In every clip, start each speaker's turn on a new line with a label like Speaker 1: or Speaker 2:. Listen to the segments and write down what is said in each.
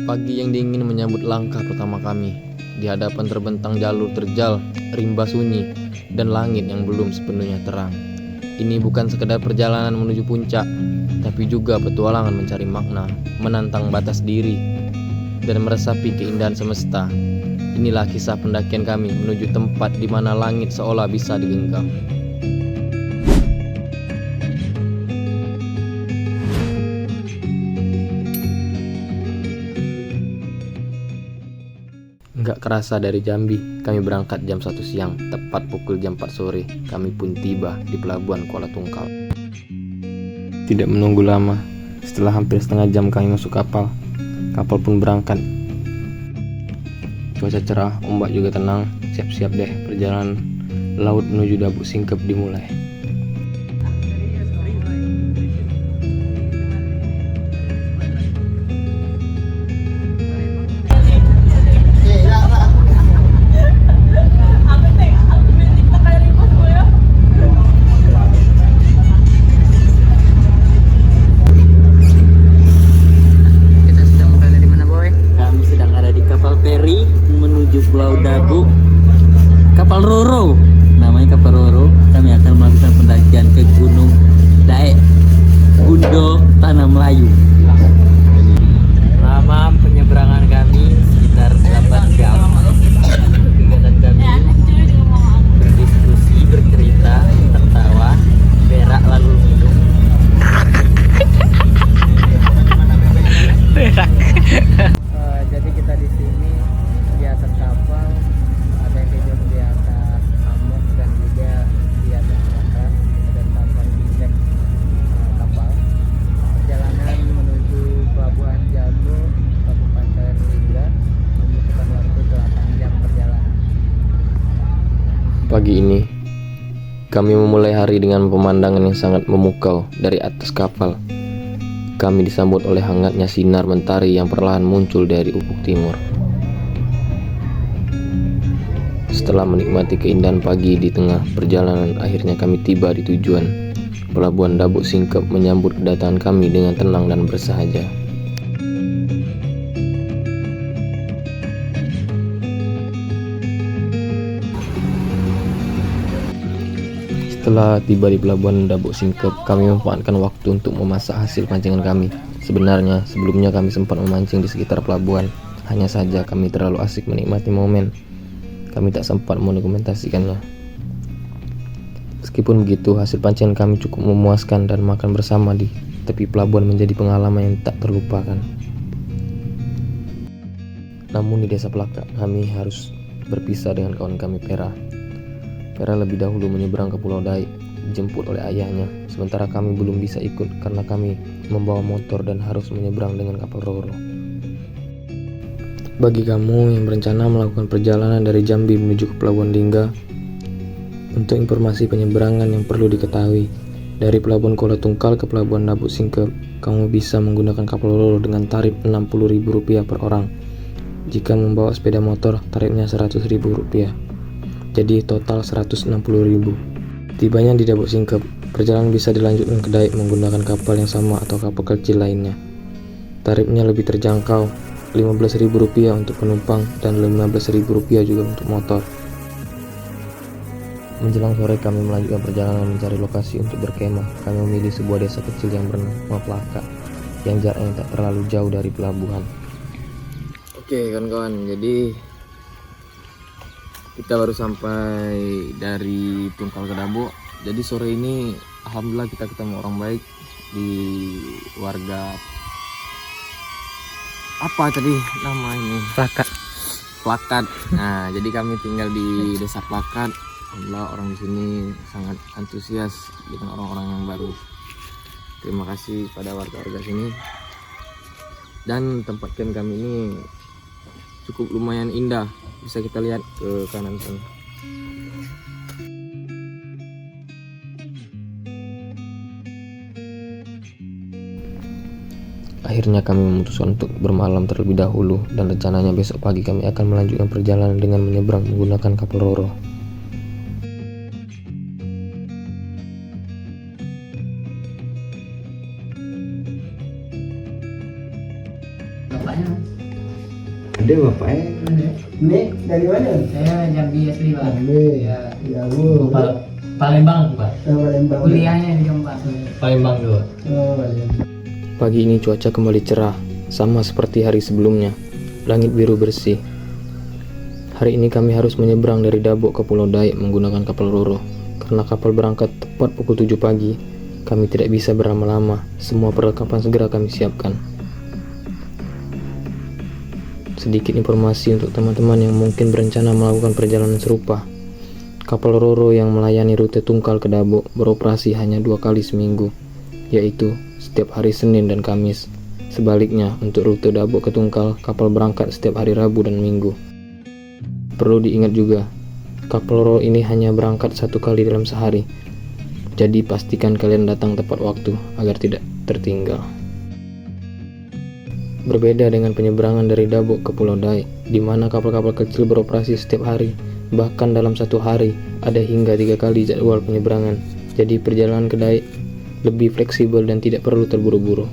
Speaker 1: Pagi yang dingin menyambut langkah pertama kami. Di hadapan terbentang jalur terjal, rimba sunyi, dan langit yang belum sepenuhnya terang. Ini bukan sekedar perjalanan menuju puncak, tapi juga petualangan mencari makna, menantang batas diri, dan meresapi keindahan semesta. Inilah kisah pendakian kami menuju tempat di mana langit seolah bisa digenggam. Nggak kerasa dari Jambi, kami berangkat jam 1 siang, tepat pukul jam 4 sore, kami pun tiba di pelabuhan Kuala Tungkal. Tidak menunggu lama, setelah hampir setengah jam kami masuk kapal, kapal pun berangkat. Cuaca cerah, ombak juga tenang, siap-siap deh perjalanan laut menuju Dabuk Singkep dimulai.
Speaker 2: Pulau Dabuk, kapal Roro, namanya kapal Roro. Kami akan melakukan pendakian ke Gunung Daek Gundo Tanah Melayu. Lama penyeberangan kami sekitar 8 jam. Kegiatan kami berdiskusi, bercerita, tertawa, berak lalu minum. Jadi kita di sini di atas kapal, ada yang tidur di atas hammock dan juga di atas matras dan papan di dek kapal. Perjalanan menuju Pelabuhan Jago, Kabupaten Lingga, membutuhkan waktu 8 jam perjalanan.
Speaker 1: Pagi ini, kami memulai hari dengan pemandangan yang sangat memukau dari atas kapal. Kami disambut oleh hangatnya sinar mentari yang perlahan muncul dari ufuk timur. Setelah menikmati keindahan pagi di tengah perjalanan, akhirnya kami tiba di tujuan. Pelabuhan Dabuk Singkep menyambut kedatangan kami dengan tenang dan bersahaja. Setelah tiba di Pelabuhan Dabuk Singkep, kami memanfaatkan waktu untuk memasak hasil pancingan kami. Sebenarnya, sebelumnya kami sempat memancing di sekitar pelabuhan. Hanya saja kami terlalu asik menikmati momen. Kami tak sempat mendokumentasikannya. Meskipun begitu, hasil pancingan kami cukup memuaskan dan makan bersama di tepi pelabuhan menjadi pengalaman yang tak terlupakan. Namun di Desa Pelaka, kami harus berpisah dengan kawan kami Pera. Pera lebih dahulu menyeberang ke Pulau Daik, dijemput oleh ayahnya, sementara kami belum bisa ikut karena kami membawa motor dan harus menyeberang dengan kapal Roro. Bagi kamu yang berencana melakukan perjalanan dari Jambi menuju ke Pelabuhan Lingga, untuk informasi penyeberangan yang perlu diketahui, dari Pelabuhan Kuala Tungkal ke Pelabuhan Dabuk Singkep, kamu bisa menggunakan kapal Roro dengan tarif Rp60.000 per orang. Jika membawa sepeda motor, tarifnya Rp100.000. Jadi total Rp160.000. Tibanya di Dabuk Singkep, perjalanan bisa dilanjutkan ke Daik menggunakan kapal yang sama atau kapal kecil lainnya. Tarifnya lebih terjangkau, Rp15.000 untuk penumpang dan Rp15.000 juga untuk motor. Menjelang sore kami melanjutkan perjalanan mencari lokasi untuk berkemah. Kami memilih sebuah desa kecil yang bernama Pelaka, yang jaraknya tak terlalu jauh dari pelabuhan. Oke kawan-kawan, jadi kita baru sampai dari Tungkal ke Dabuk. Jadi sore ini alhamdulillah kita ketemu orang baik di warga apa tadi nama ini? Plakat. Nah, jadi kami tinggal di Desa Plakat. Alhamdulillah orang di sini sangat antusias dengan orang-orang yang baru. Terima kasih pada warga-warga sini. Dan tempat camp kami ini cukup lumayan indah, bisa kita lihat ke kanan sana. Akhirnya kami memutuskan untuk bermalam terlebih dahulu, dan rencananya besok pagi kami akan melanjutkan perjalanan dengan menyeberang menggunakan kapal Roro.
Speaker 3: Ada bapaknya. Ini dari mana?
Speaker 2: Saya Jambi asli Pak.
Speaker 3: Jambi.
Speaker 2: Ya.
Speaker 3: Jauh.
Speaker 4: Palembang Pak.
Speaker 3: Palembang.
Speaker 2: Kuliahnya di Jombang.
Speaker 4: Palembang dulu.
Speaker 3: Oh, Palembang.
Speaker 1: Pagi ini cuaca kembali cerah, sama seperti hari sebelumnya. Langit biru bersih. Hari ini kami harus menyeberang dari Dabok ke Pulau Daik menggunakan kapal Roro. Karena kapal berangkat tepat pukul 7 pagi, kami tidak bisa berlama-lama. Semua perlengkapan segera kami siapkan. Sedikit informasi untuk teman-teman yang mungkin berencana melakukan perjalanan serupa. Kapal Roro yang melayani rute Tungkal ke Dabok beroperasi hanya 2 kali seminggu, yaitu setiap hari Senin dan Kamis. Sebaliknya, untuk rute Dabok ke Tungkal, kapal berangkat setiap hari Rabu dan Minggu. Perlu diingat juga, kapal Roro ini hanya berangkat 1 kali dalam sehari. Jadi pastikan kalian datang tepat waktu agar tidak tertinggal. Berbeda dengan penyeberangan dari Dabok ke Pulau Daik, di mana kapal-kapal kecil beroperasi setiap hari. Bahkan dalam 1 hari, ada hingga 3 kali jadwal penyeberangan. Jadi perjalanan ke Daik lebih fleksibel dan tidak perlu terburu-buru.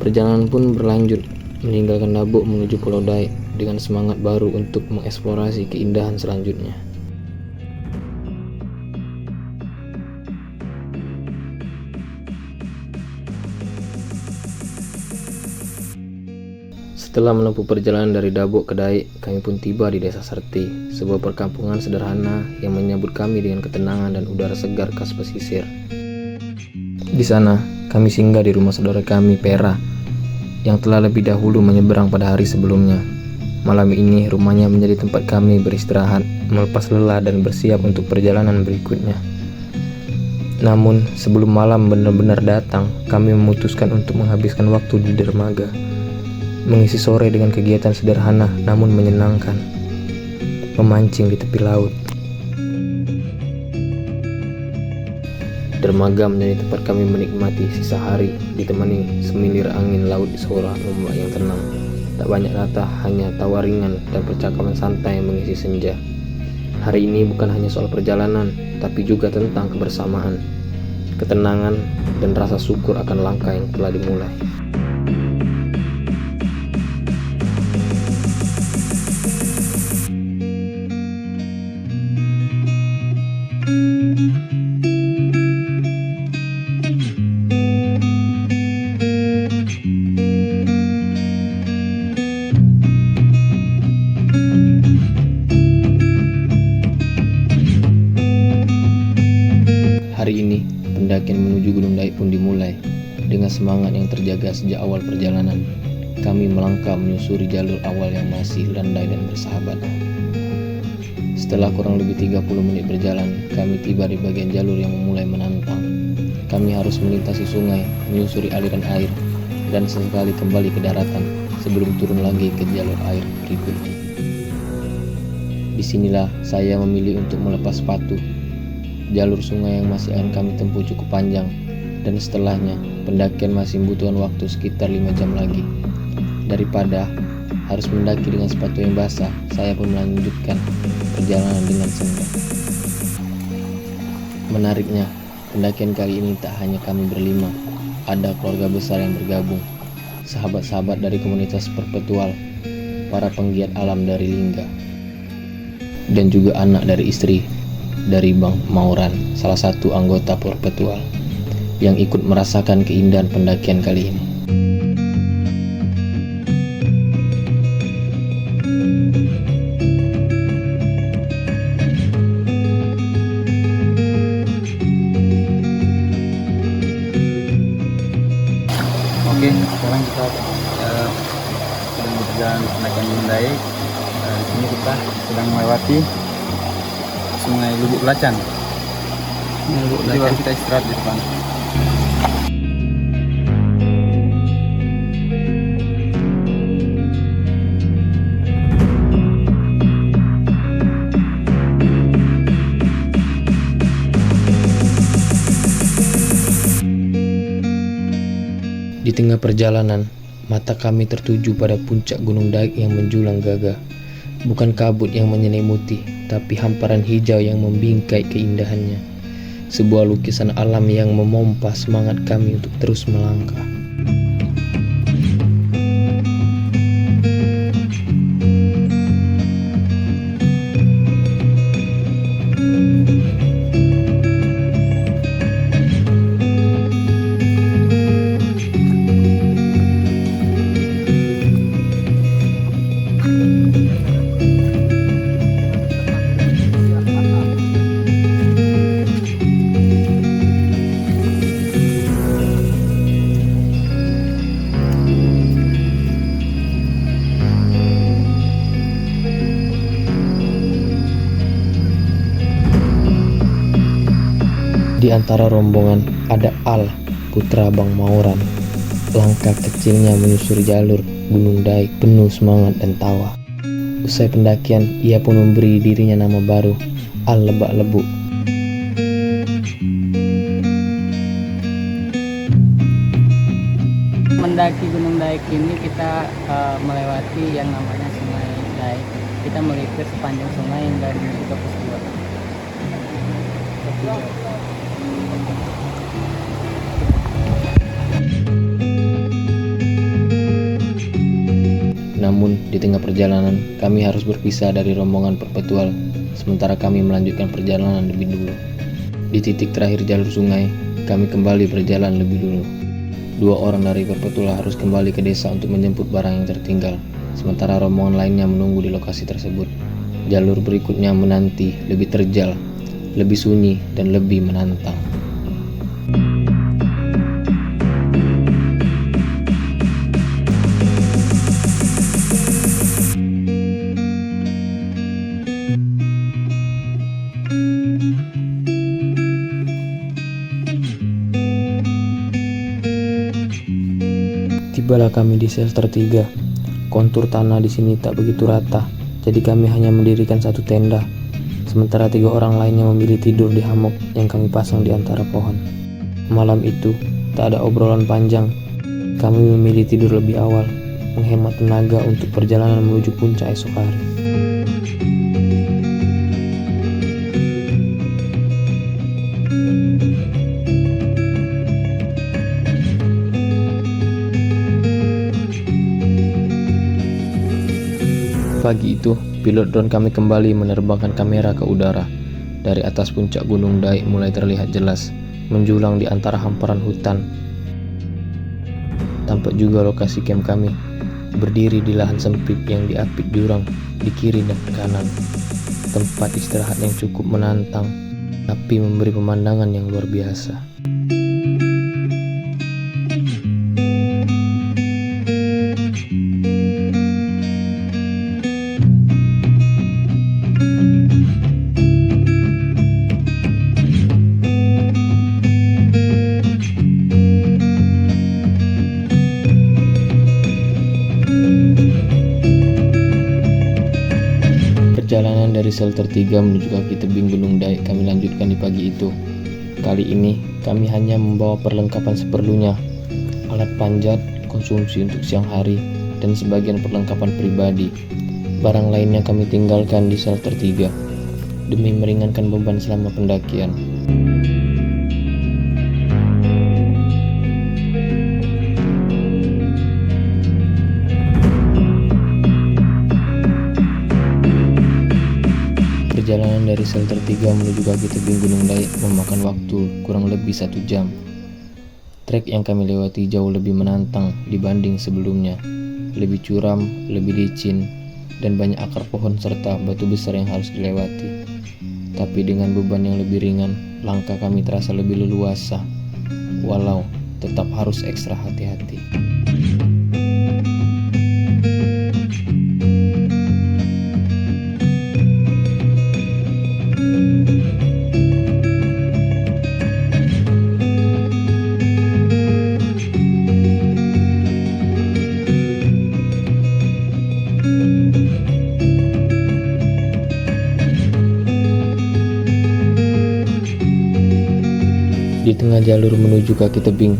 Speaker 1: Perjalanan pun berlanjut, meninggalkan Dabok menuju Pulau Daik dengan semangat baru untuk mengeksplorasi keindahan selanjutnya. Setelah menempuh perjalanan dari Dabok ke Daik, kami pun tiba di Desa Serti, sebuah perkampungan sederhana yang menyambut kami dengan ketenangan dan udara segar khas pesisir. Di sana, kami singgah di rumah saudara kami, Pera, yang telah lebih dahulu menyeberang pada hari sebelumnya. Malam ini, rumahnya menjadi tempat kami beristirahat, melepas lelah dan bersiap untuk perjalanan berikutnya. Namun, sebelum malam benar-benar datang, kami memutuskan untuk menghabiskan waktu di dermaga. Mengisi sore dengan kegiatan sederhana namun menyenangkan, memancing di tepi laut. Dermaga menjadi tempat kami menikmati sisa hari, ditemani semilir angin laut di suara ombak yang tenang. Tak banyak kata, hanya tawa ringan dan percakapan santai yang mengisi senja. Hari ini bukan hanya soal perjalanan, tapi juga tentang kebersamaan, ketenangan, dan rasa syukur akan langkah yang telah dimulai. Hari ini, pendakian menuju Gunung Daik pun dimulai. Dengan semangat yang terjaga sejak awal perjalanan, kami melangkah menyusuri jalur awal yang masih landai dan bersahabat. Setelah kurang lebih 30 menit berjalan, kami tiba di bagian jalur yang mulai menantang. Kami harus melintasi sungai, menyusuri aliran air, dan sesekali kembali ke daratan sebelum turun lagi ke jalur air berikutnya. Disinilah saya memilih untuk melepas sepatu. Jalur sungai yang masih akan kami tempuh cukup panjang, dan setelahnya pendakian masih membutuhkan waktu sekitar 5 jam lagi. Daripada harus mendaki dengan sepatu yang basah, saya pun melanjutkan perjalanan dengan senang. Menariknya, pendakian kali ini tak hanya kami berlima, ada keluarga besar yang bergabung, sahabat-sahabat dari komunitas perpetual, para penggiat alam dari Lingga, dan juga anak dari istri dari Bang Mauran, salah satu anggota perpetual, yang ikut merasakan keindahan pendakian kali ini.
Speaker 4: Oke, sekarang kita sedang berjalan pendakian Gunung Daik. Di sini kita sedang melewati Sungai Lubuk Belacan. Jadi baru kita istirahat di depan.
Speaker 1: Di tengah perjalanan, mata kami tertuju pada puncak Gunung Daik yang menjulang gagah. Bukan kabut yang menyelimuti, tapi hamparan hijau yang membingkai keindahannya. Sebuah lukisan alam yang memompa semangat kami untuk terus melangkah. Di antara rombongan ada Al, putra Bang Mauran. Langkah kecilnya menyusuri jalur Gunung Daik penuh semangat dan tawa. Usai pendakian, ia pun memberi dirinya nama baru, Al Lebak Lebuk.
Speaker 2: Mendaki Gunung Daik ini kita melewati yang namanya Sungai Daik. Kita melipir sepanjang sungai hingga menuju ke pos 2.
Speaker 1: Namun di tengah perjalanan kami harus berpisah dari rombongan perpetual, sementara kami melanjutkan perjalanan lebih dulu. Di titik terakhir jalur sungai, kami kembali berjalan lebih dulu. 2 orang dari perpetual harus kembali ke desa untuk menjemput barang yang tertinggal, sementara rombongan lainnya menunggu di lokasi tersebut. Jalur berikutnya menanti, lebih terjal, lebih sunyi, dan lebih menantang. Tibalah kami di shelter 3. Kontur tanah di sini tak begitu rata, jadi kami hanya mendirikan satu tenda. Sementara 3 orang lainnya memilih tidur di hammock yang kami pasang di antara pohon. Malam itu tak ada obrolan panjang. Kami memilih tidur lebih awal, menghemat tenaga untuk perjalanan menuju puncak esok hari. Pagi itu, pilot drone kami kembali menerbangkan kamera ke udara. Dari atas puncak Gunung Daik mulai terlihat jelas, menjulang di antara hamparan hutan. Tampak juga lokasi camp kami, berdiri di lahan sempit yang diapit jurang di kiri dan kanan. Tempat istirahat yang cukup menantang, tapi memberi pemandangan yang luar biasa. Perjalanan dari shelter 3 menuju kaki tebing Gunung Daik kami lanjutkan di pagi itu. Kali ini kami hanya membawa perlengkapan seperlunya, alat panjat, konsumsi untuk siang hari, dan sebagian perlengkapan pribadi. Barang lainnya kami tinggalkan di shelter 3 demi meringankan beban selama pendakian. Perjalanan dari shelter 3 menuju kaki tebing Gunung Daik memakan waktu kurang lebih 1 jam. Trek yang kami lewati jauh lebih menantang dibanding sebelumnya. Lebih curam, lebih licin, dan banyak akar pohon serta batu besar yang harus dilewati. Tapi dengan beban yang lebih ringan, langkah kami terasa lebih leluasa, walau tetap harus ekstra hati-hati. Di tengah jalur menuju kaki tebing,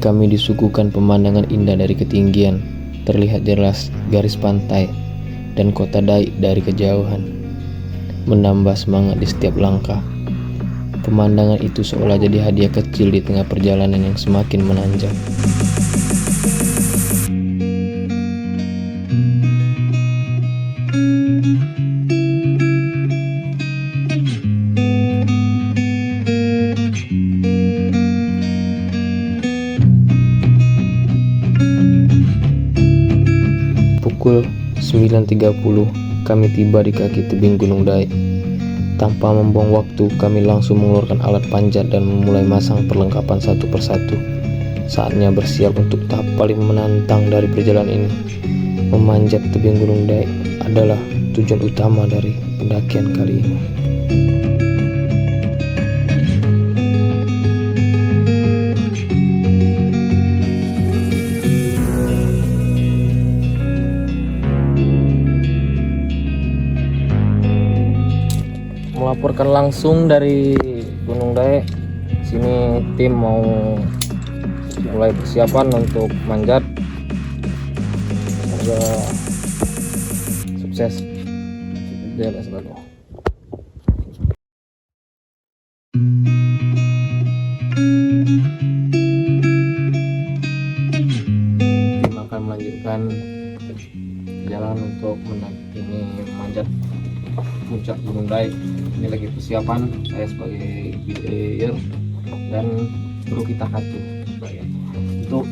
Speaker 1: kami disuguhkan pemandangan indah dari ketinggian. Terlihat jelas garis pantai, dan kota Daik dari kejauhan, menambah semangat di setiap langkah. Pemandangan itu seolah jadi hadiah kecil di tengah perjalanan yang semakin menanjak. Pukul 9.30 kami tiba di kaki tebing Gunung Daik. Tanpa membuang waktu, kami langsung mengeluarkan alat panjat dan memulai masang perlengkapan satu persatu. Saatnya bersiap untuk tahap paling menantang dari perjalanan ini. Memanjat tebing Gunung Daik adalah tujuan utama dari pendakian kali ini. Melaporkan langsung dari Gunung Daik. Sini tim mau mulai persiapan untuk manjat. Semoga sukses. Jalan selalu. Tim akan melanjutkan perjalanan untuk manjat puncak Gunung Daik. Ini lagi persiapan, saya sebagai player dan kru kita satu untuk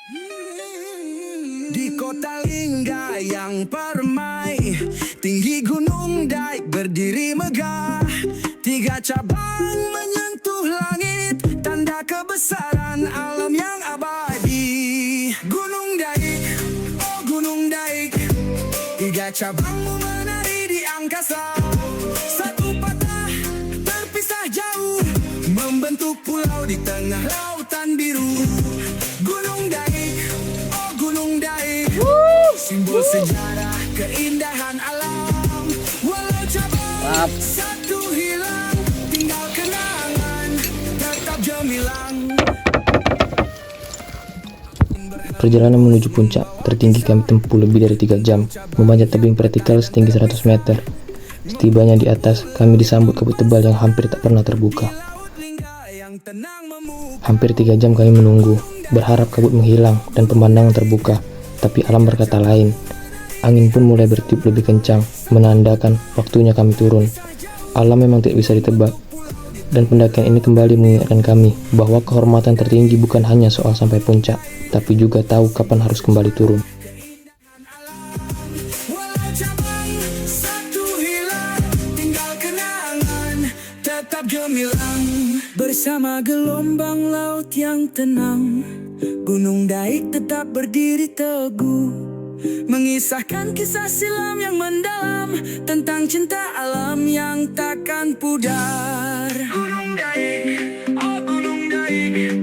Speaker 5: Di kota Lingga yang permai, tinggi gunung Daik berdiri megah. 3 cabang menyentuh langit, tanda kebesaran alam yang abadi. Gunung Daik, oh Gunung Daik, 3 cabangmu menari di angkasa. Satu patah terpisah jauh, membentuk pulau di tengah lautan biru. Gunung Daik, oh Gunung Daik, simbol sejarah keindahan alam. Walau cabang satu hilang, tinggal kenangan tetap gemilang.
Speaker 1: Perjalanan menuju puncak tertinggi kami tempuh lebih dari 3 jam, memanjat tebing vertikal setinggi 100 meter. Setibanya di atas, kami disambut kabut tebal yang hampir tak pernah terbuka. Hampir 3 jam kami menunggu, berharap kabut menghilang dan pemandangan terbuka, tapi alam berkata lain. Angin pun mulai bertiup lebih kencang, menandakan waktunya kami turun. Alam memang tidak bisa ditebak, dan pendakian ini kembali mengingatkan kami bahwa kehormatan tertinggi bukan hanya soal sampai puncak, tapi juga tahu kapan harus kembali turun.
Speaker 5: Walau cabang satu hilang, tinggal kenangan tetap gemilang. Bersama gelombang laut yang tenang, Gunung Daik tetap berdiri teguh, mengisahkan kisah silam yang mendalam tentang cinta alam yang takkan pudar. Gunung Daik, oh Gunung Daik,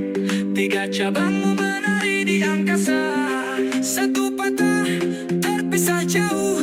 Speaker 5: 3 cabangmu menari di angkasa. Satu patah terpisah jauh,